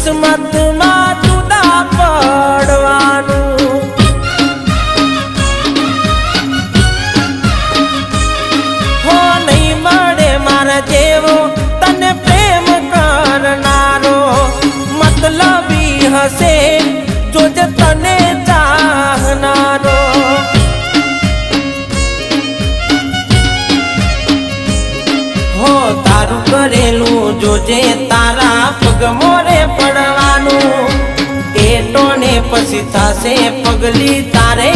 કિસ્મતમાં જુદા પડવાનું હો નહીં મળે મારા જેવો તને પ્રેમ કરનારો મતલબી હશે જોજે તને ચાહનારો હો તારું કરેલું જોજે તારા પગ મોરે પડવાનું એટો ને પછી થશે પગલી તારે